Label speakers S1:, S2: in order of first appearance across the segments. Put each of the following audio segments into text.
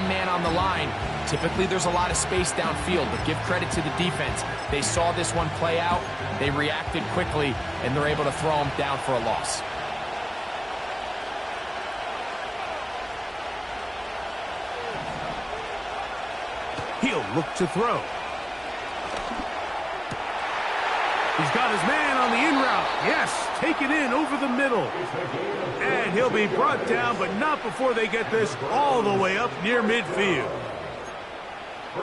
S1: man on the line, typically there's a lot of space downfield, but give credit to the defense. They saw this one play out, they reacted quickly, and they're able to throw him down for a loss.
S2: He'll look to throw. He's got his man on the in route. Yes, take it in over the middle. And he'll be brought down, but not before they get this all the way up near midfield.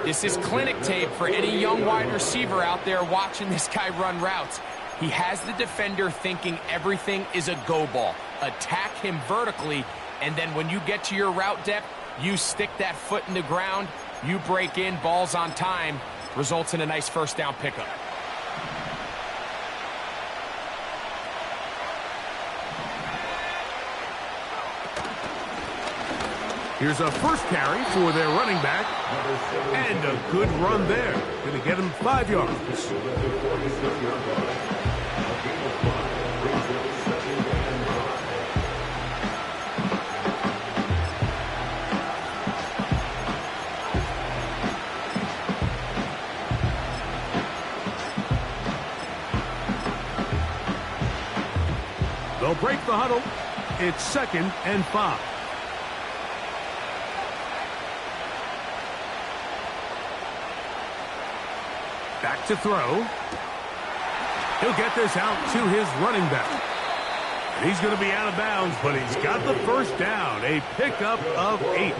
S1: This is clinic tape for any young wide receiver out there watching this guy run routes. He has the defender thinking everything is a go ball. Attack him vertically, and then when you get to your route depth, you stick that foot in the ground, you break in, ball's on time, results in a nice first down pickup.
S2: Here's a first carry for their running back. And a good run there. Going to get him 5 yards. They'll break the huddle. It's 2nd and 5. Back to throw. He'll get this out to his running back. He's going to be out of bounds, but he's got the first down. A pickup of 8.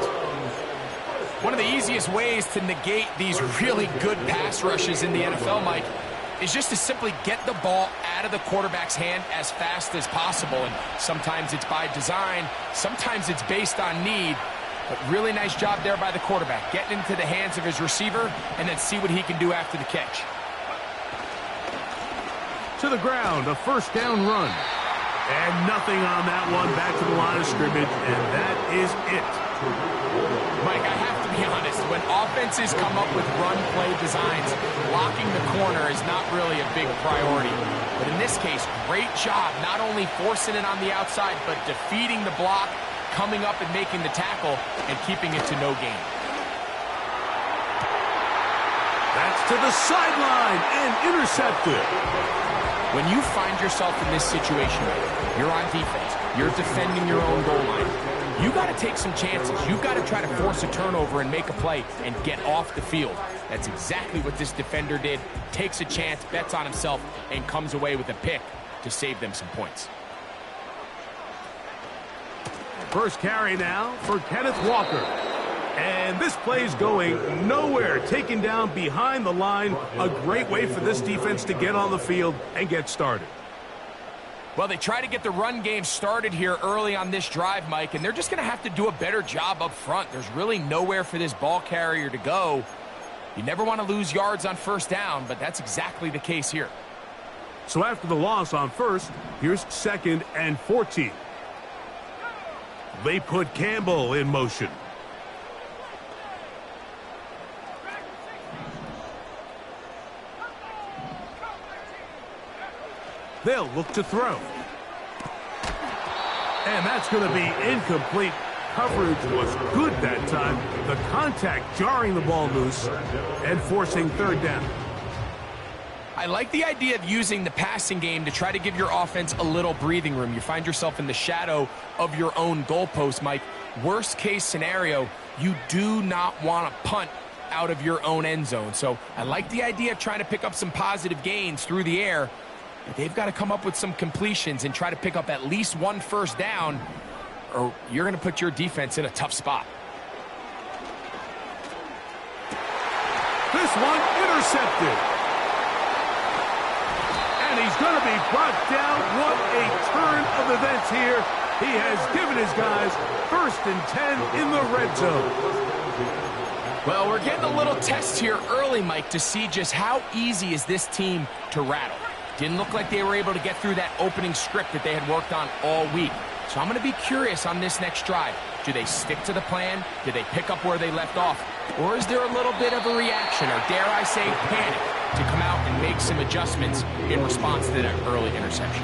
S1: One of the easiest ways to negate these really good pass rushes in the NFL, Mike, is just to simply get the ball out of the quarterback's hand as fast as possible. And sometimes it's by design, sometimes it's based on need. But really nice job there by the quarterback, getting into the hands of his receiver and then see what he can do after the catch.
S2: To the ground, a first down run. And nothing on that one, back to the line of scrimmage, and that is it.
S1: Mike, I have to be honest, when offenses come up with run-play designs, blocking the corner is not really a big priority. But in this case, great job not only forcing it on the outside, but defeating the block, coming up and making the tackle, and keeping it to no gain.
S2: That's to the sideline and intercepted.
S1: When you find yourself in this situation, you're on defense, you're defending your own goal line, you got to take some chances. You've got to try to force a turnover and make a play and get off the field. That's exactly what this defender did. Takes a chance, bets on himself, and comes away with a pick to save them some points.
S2: First carry now for Kenneth Walker. And this play's going nowhere. Taken down behind the line. A great way for this defense to get on the field and get started.
S1: Well, they try to get the run game started here early on this drive, Mike, and they're just going to have to do a better job up front. There's really nowhere for this ball carrier to go. You never want to lose yards on first down, but that's exactly the case here.
S2: So after the loss on first, here's 2nd and 14. They put Campbell in motion. They'll look to throw. And that's going to be incomplete. Coverage was good that time. The contact jarring the ball loose and forcing 3rd down.
S1: I like the idea of using the passing game to try to give your offense a little breathing room. You find yourself in the shadow of your own goalpost, Mike. Worst case scenario, you do not want to punt out of your own end zone. So I like the idea of trying to pick up some positive gains through the air. But they've got to come up with some completions and try to pick up at least 1 first down, or you're going to put your defense in a tough spot.
S2: This one intercepted. And he's going to be brought down. What a turn of events here. He has given his guys 1st and 10 in the red zone.
S1: Well, we're getting a little test here early, Mike, to see just how easy is this team to rattle. Didn't look like they were able to get through that opening script that they had worked on all week. So I'm going to be curious on this next drive. Do they stick to the plan? Do they pick up where they left off? Or is there a little bit of a reaction, or dare I say panic, to come out and make some adjustments in response to that early interception?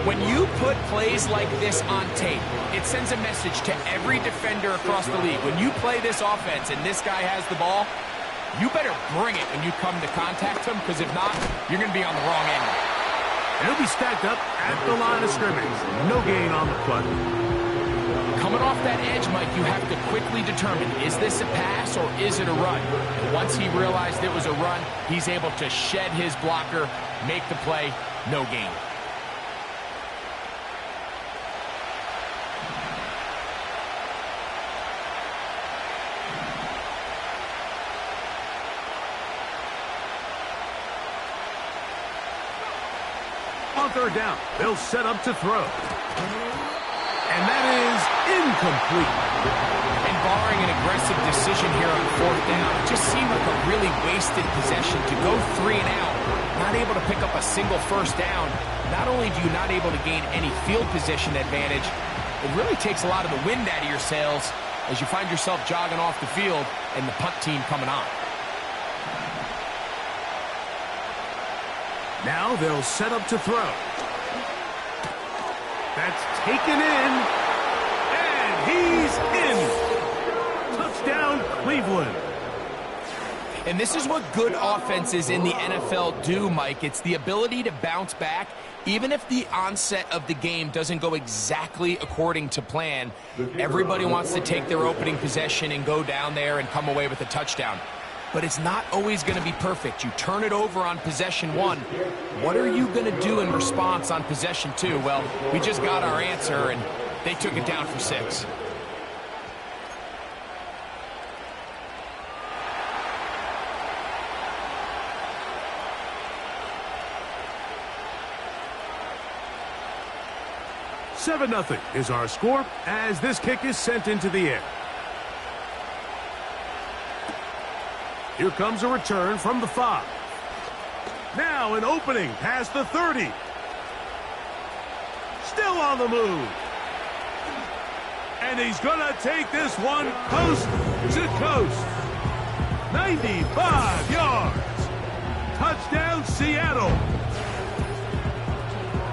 S1: When you put plays like this on tape, it sends a message to every defender across the league. When you play this offense and this guy has the ball, you better bring it when you come to contact him, because if not, you're going to be on the wrong end.
S2: And he'll be stacked up at the line of scrimmage. No gain on the play.
S1: Coming off that edge, Mike, you have to quickly determine, is this a pass or is it a run? And once he realized it was a run, he's able to shed his blocker, make the play, no gain.
S2: On third down, they'll set up to throw. And that is incomplete.
S1: And barring an aggressive decision here on fourth down, it just seemed like a really wasted possession to go 3 and out, not able to pick up a single first down. Not only do you not able to gain any field position advantage, it really takes a lot of the wind out of your sails as you find yourself jogging off the field and the punt team coming on.
S2: Now they'll set up to throw. That's taken in. And he's in. Touchdown, Cleveland.
S1: And this is what good offenses in the NFL do, Mike. It's the ability to bounce back, even if the onset of the game doesn't go exactly according to plan. Everybody wants to take their opening possession and go down there and come away with a touchdown. But it's not always going to be perfect. You turn it over on possession 1. What are you going to do in response on possession 2? Well, we just got our answer, and they took it down for 6.
S2: Seven 0 is our score as this kick is sent into the air. Here comes a return from the 5. Now an opening past the 30. Still on the move. And he's going to take this one coast to coast. 95 yards. Touchdown, Seattle.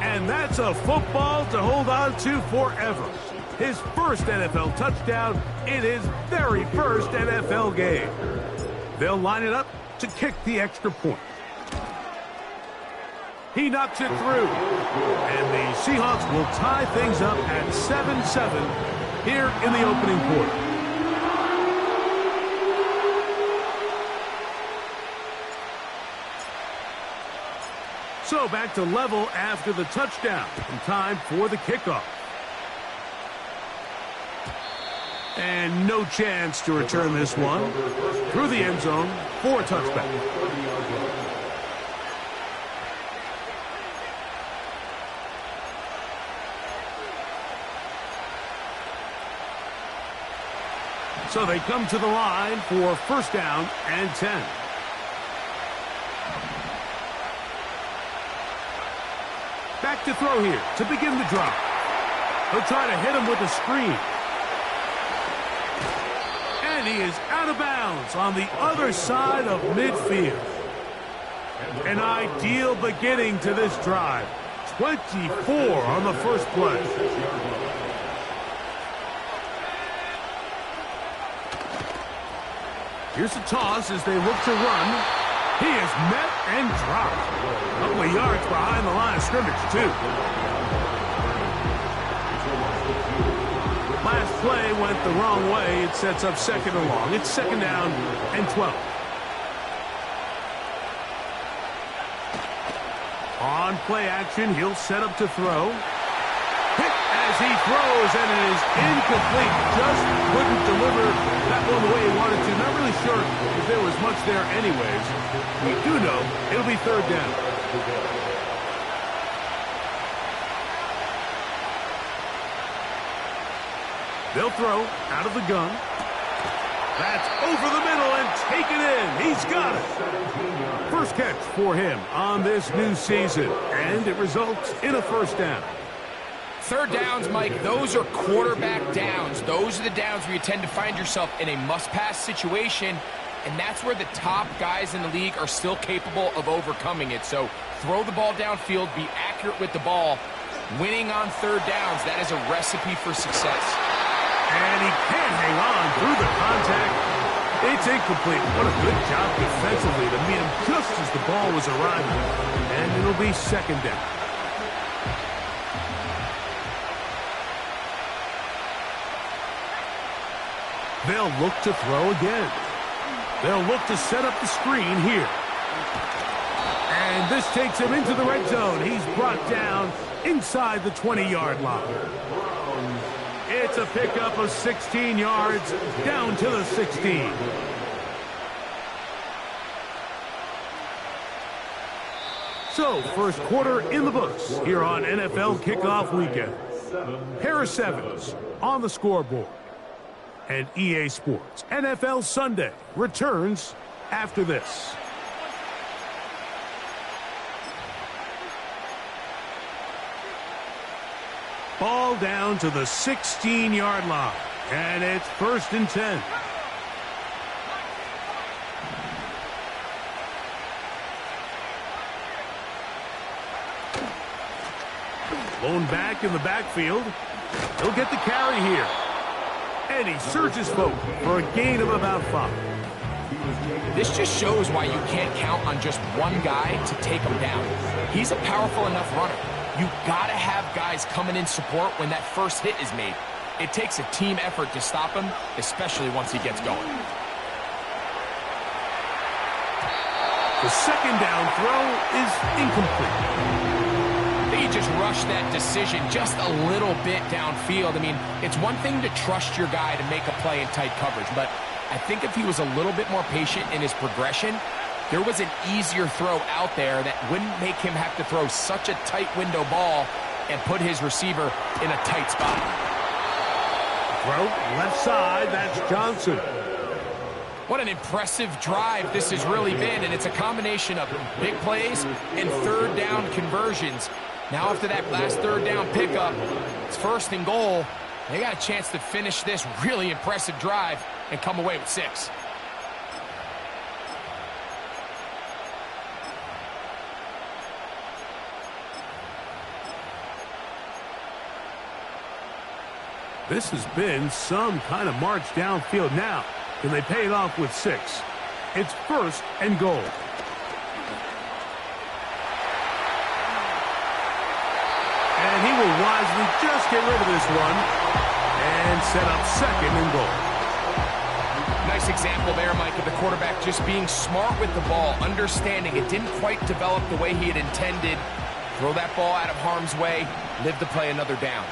S2: And that's a football to hold on to forever. His first NFL touchdown in his very first NFL game. They'll line it up to kick the extra point. He knocks it through. And the Seahawks will tie things up at 7-7 here in the opening quarter. So back to level after the touchdown. And time for the kickoff. And no chance to return this one through the end zone for a touchback. So they come to the line for first down and 10. Back to throw here to begin the drive. He'll try to hit him with a screen. And he is out of bounds on the other side of midfield. An ideal beginning to this drive. 24 on the first play. Here's a toss as they look to run. He is met and dropped. A couple of yards behind the line of scrimmage, too. Last play went the wrong way. It sets up second and long. It's second down and 12. On play action, he'll set up to throw. Hit as he throws, and it is incomplete. Just couldn't deliver that one the way he wanted to. Not really sure if there was much there anyways. We do know it'll be third down. They'll throw out of the gun. That's over the middle and taken in. He's got it. First catch for him on this new season, and it results in a first down.
S1: Third downs, Mike, those are quarterback downs. Those are the downs where you tend to find yourself in a must-pass situation. and that's where the top guys in the league are still capable of overcoming it. So throw the ball downfield, be accurate with the ball. Winning on third downs, that is a recipe for success.
S2: And he can't hang on through the contact. It's incomplete. What a good job defensively to meet him just as the ball was arriving. And it'll be second down. They'll look to throw again. They'll look to set up the screen here. And this takes him into the red zone. He's brought down inside the 20-yard line. It's a pickup of 16 yards down to the 16. So, first quarter in the books here on NFL Kickoff Weekend. Pair of sevens on the scoreboard. And EA Sports NFL Sunday returns after this. Ball down to the 16-yard line, and it's 1st and 10. Blown back in the backfield. He'll get the carry here. And he surges forward for a gain of about 5.
S1: This just shows why you can't count on just one guy to take him down. He's a powerful enough runner. You gotta have guys coming in support when that first hit is made. It takes a team effort to stop him, especially once he gets going.
S2: The second down throw is incomplete.
S1: He just rushed that decision just a little bit downfield. I mean, it's one thing to trust your guy to make a play in tight coverage, but I think if he was a little bit more patient in his progression, there was an easier throw out there that wouldn't make him have to throw such a tight window ball and put his receiver in a tight spot.
S2: Throw left side, that's Johnson.
S1: What an impressive drive this has really been, and it's a combination of big plays and third down conversions. Now after that last third down pickup, it's 1st and goal. They got a chance to finish this really impressive drive and come away with 6.
S2: This has been some kind of march downfield now. Can they pay it off with 6? It's 1st and goal. And he will wisely just get rid of this one and set up 2nd and goal.
S1: Nice example there, Mike, of the quarterback just being smart with the ball, understanding it didn't quite develop the way he had intended. Throw that ball out of harm's way, live to play another down.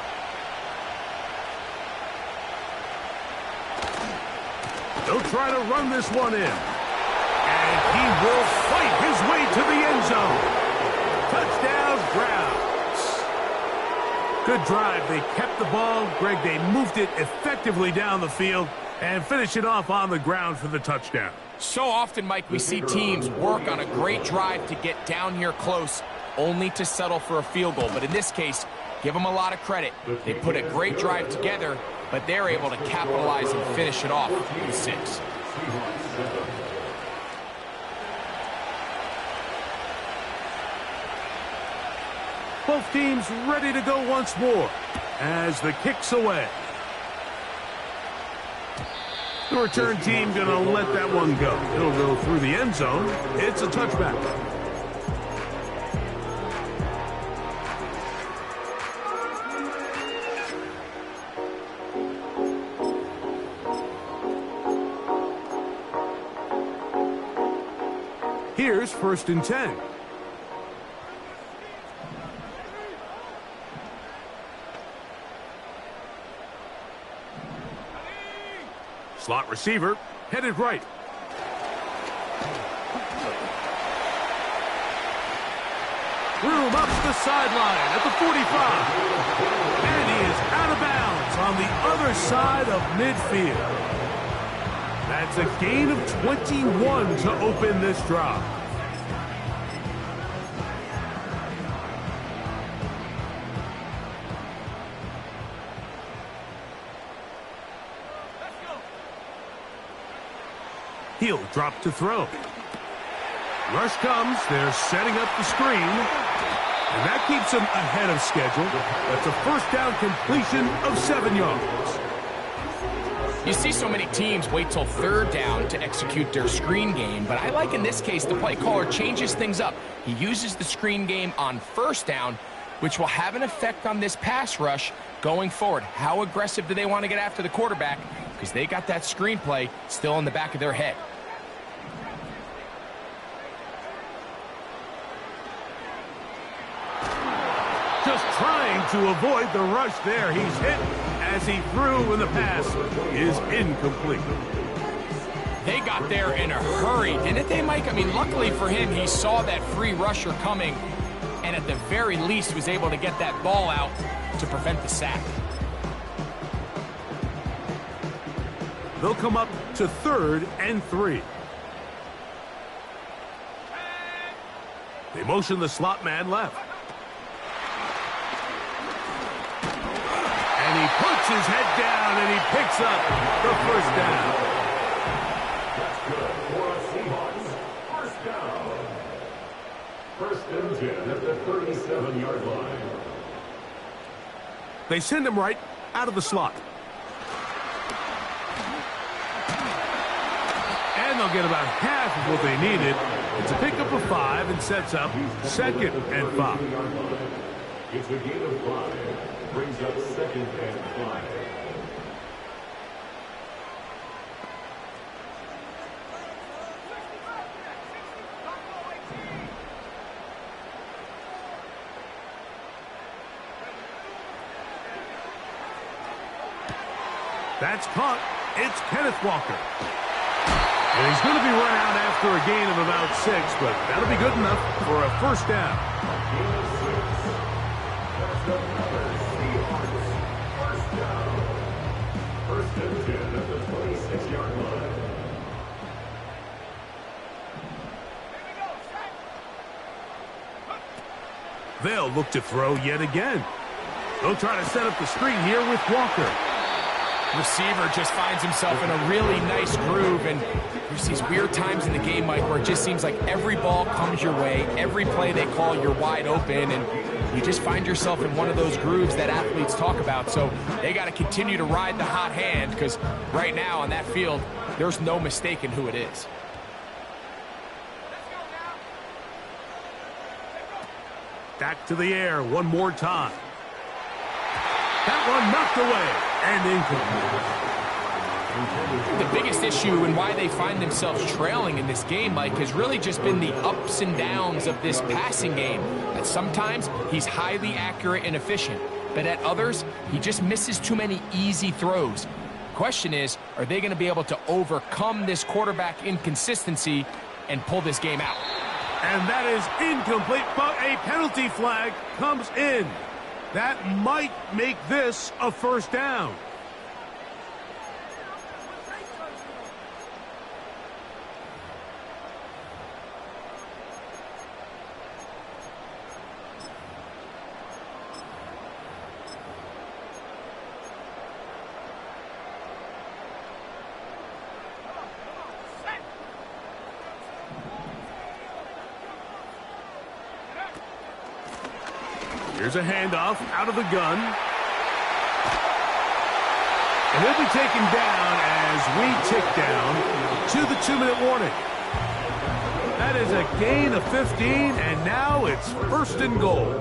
S2: They'll try to run this one in. And he will fight his way to the end zone. Touchdown, Browns. Good drive. They kept the ball. Greg, they moved it effectively down the field and finish it off on the ground for the touchdown.
S1: So often, Mike, we see teams work on a great drive to get down here close, only to settle for a field goal. But in this case, give them a lot of credit. They put a great drive together, but they're able to capitalize and finish it off with 6.
S2: Both teams ready to go once more as the kick's away. The return team going to let that one go. It'll go through the end zone. It's a touchback. Here's 1st and 10. Slot receiver, headed right. Room up the sideline at the 45. And he is out of bounds on the other side of midfield. That's a gain of 21 to open this drive. He'll drop to throw. Rush comes. They're setting up the screen. And that keeps him ahead of schedule. That's a first down completion of 7 yards.
S1: You see so many teams wait till third down to execute their screen game, but I like in this case the play caller changes things up. He uses the screen game on first down, which will have an effect on this pass rush going forward. How aggressive do they want to get after the quarterback? Because they got that screen play still in the back of their head.
S2: Just trying to avoid the rush there. He's hit as he threw when the pass is incomplete.
S1: They got there in a hurry, didn't they, Mike? I mean, luckily for him, he saw that free rusher coming, and at the very least was able to get that ball out to prevent the sack.
S2: They'll come up to 3rd and 3. They motion the slot man left. And he puts his head down and he picks up the first down.
S3: That's good for a Seahawks. First down. First and 10 at the 37-yard line.
S2: They send him right out of the slot. And they'll get about half of what they needed. It's a pickup of 5 and sets up 2nd and 5.
S3: It's a gain of 5. Brings up 2nd and 5.
S2: That's caught. It's Kenneth Walker. And he's going to be run out after a gain of about 6, but that'll be good enough for a first down.
S3: Gain of 6. That's another Seahawks. First down. First and 10 at the 26-yard line.
S2: They'll look to throw yet again. They'll try to set up the screen here with Walker.
S1: Receiver just finds himself in a really nice groove, and there's these weird times in the game, Mike, where it just seems like every ball comes your way, every play they call, you're wide open, and you just find yourself in one of those grooves that athletes talk about. So they got to continue to ride the hot hand, because right now on that field, there's no mistaking who it is.
S2: Back to the air one more time. That one knocked away and incomplete.
S1: The biggest issue and why they find themselves trailing in this game, Mike, has really just been the ups and downs of this passing game. That sometimes he's highly accurate and efficient, but at others, he just misses too many easy throws. Question is, are they going to be able to overcome this quarterback inconsistency and pull this game out?
S2: And that is incomplete, but a penalty flag comes in. That might make this a first down. Here's a handoff out of the gun. And he'll be taken down as we tick down to the 2-minute warning. That is a gain of 15, and now it's first and goal.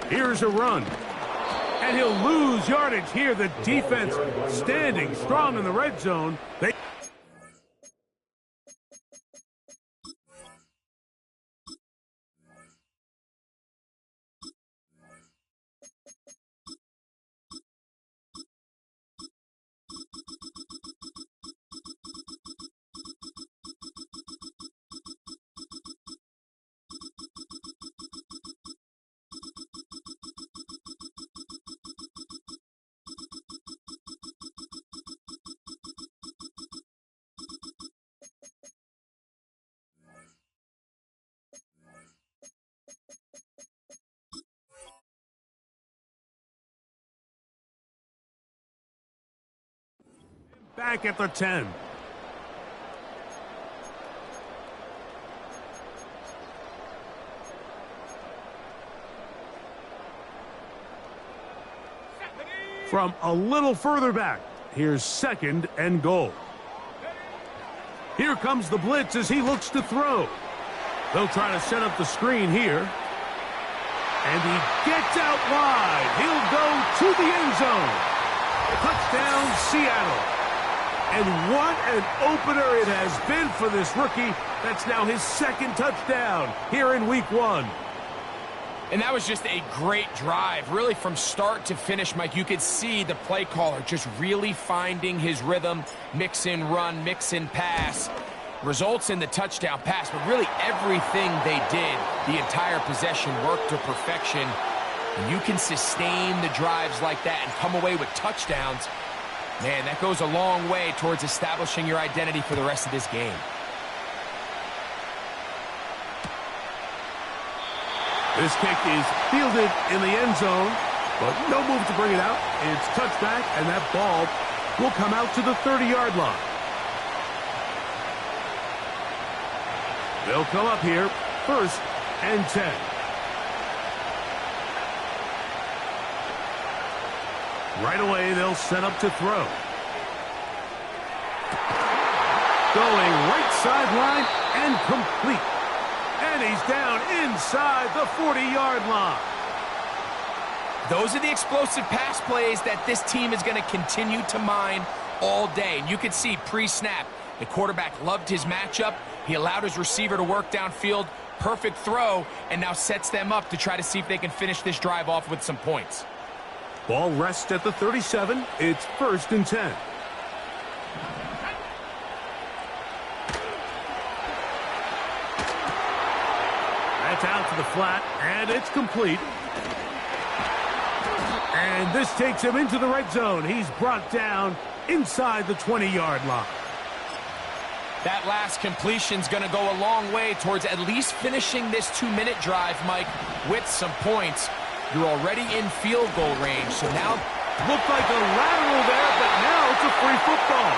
S2: Here's a run. And he'll lose yardage here. The defense standing strong in the red zone. Back at the 10. From a little further back, here's 2nd and goal. Here comes the blitz as he looks to throw. They'll try to set up the screen here. And he gets out wide. He'll go to the end zone. Touchdown, Seattle. And what an opener it has been for this rookie. That's now his 2nd touchdown here in week 1.
S1: And that was just a great drive. Really, from start to finish, Mike, you could see the play caller just really finding his rhythm. Mix in run, mix in pass. Results in the touchdown pass, but really everything they did, the entire possession, worked to perfection. And you can sustain the drives like that and come away with touchdowns. Man, that goes a long way towards establishing your identity for the rest of this game.
S2: This kick is fielded in the end zone, but no move to bring it out. It's touchback, and that ball will come out to the 30-yard line. They'll come up here, 1st and 10. Right away, they'll set up to throw. Going right sideline and complete. And he's down inside the 40-yard line.
S1: Those are the explosive pass plays that this team is going to continue to mine all day. And you can see pre-snap, the quarterback loved his matchup. He allowed his receiver to work downfield. Perfect throw, and now sets them up to try to see if they can finish this drive off with some points.
S2: Ball rests at the 37. It's 1st and 10. That's out to the flat, and it's complete. And this takes him into the red zone. He's brought down inside the 20-yard line.
S1: That last completion's going to go a long way towards at least finishing this 2-minute drive, Mike, with some points. You're already in field goal range, so now
S2: looked like a lateral there, but now it's a free football.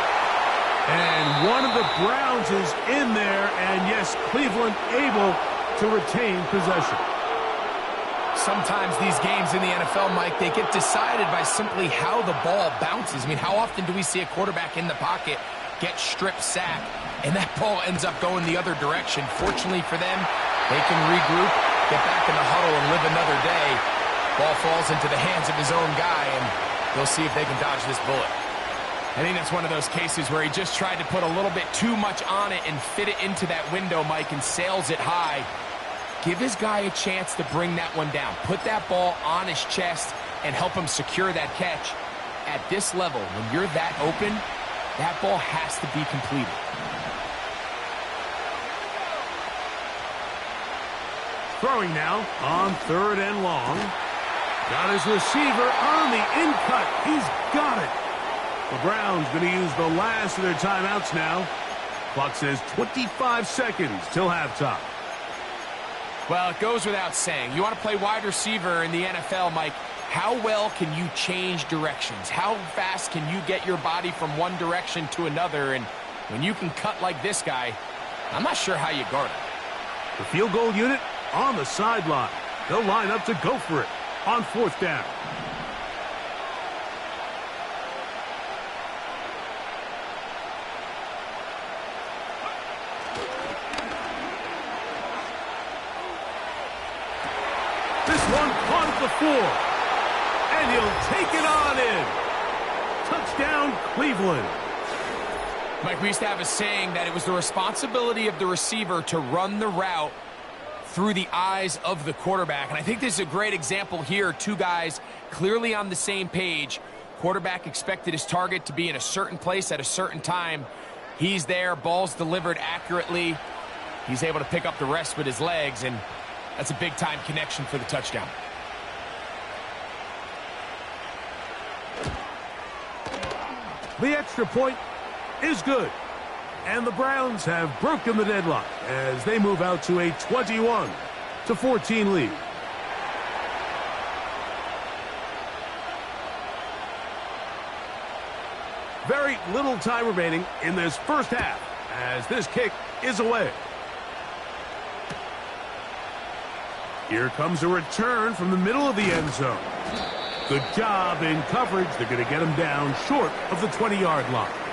S2: And one of the Browns is in there, and yes, Cleveland able to retain possession.
S1: Sometimes these games in the NFL, Mike, they get decided by simply how the ball bounces. I mean, how often do we see a quarterback in the pocket get strip sacked, and that ball ends up going the other direction? Fortunately for them, they can regroup, get back in the huddle, and live another day. Ball falls into the hands of his own guy, and they'll see if they can dodge this bullet. I think that's one of those cases where he just tried to put a little bit too much on it and fit it into that window, Mike, and sails it high. Give his guy a chance to bring that one down. Put that ball on his chest and help him secure that catch. At this level, when you're that open, that ball has to be completed.
S2: Throwing now on 3rd and long. Got his receiver on the in-cut. He's got it. The Browns going to use the last of their timeouts now. Clock says 25 seconds till halftime.
S1: Well, it goes without saying. You want to play wide receiver in the NFL, Mike. How well can you change directions? How fast can you get your body from one direction to another? And when you can cut like this guy, I'm not sure how you guard it.
S2: The field goal unit on the sideline. They'll line up to go for it on 4th down. This one caught at the 4. And he'll take it on in. Touchdown, Cleveland.
S1: Mike, we used to have a saying that it was the responsibility of the receiver to run the route through the eyes of the quarterback. And I think this is a great example here. Two guys clearly on the same page. Quarterback expected his target to be in a certain place at a certain time. He's there, ball's delivered accurately. He's able to pick up the rest with his legs, and that's a big-time connection for the touchdown.
S2: The extra point is good. And the Browns have broken the deadlock as they move out to a 21-14 lead. Very little time remaining in this first half as this kick is away. Here comes a return from the middle of the end zone. Good job in coverage. They're going to get him down short of the 20-yard line.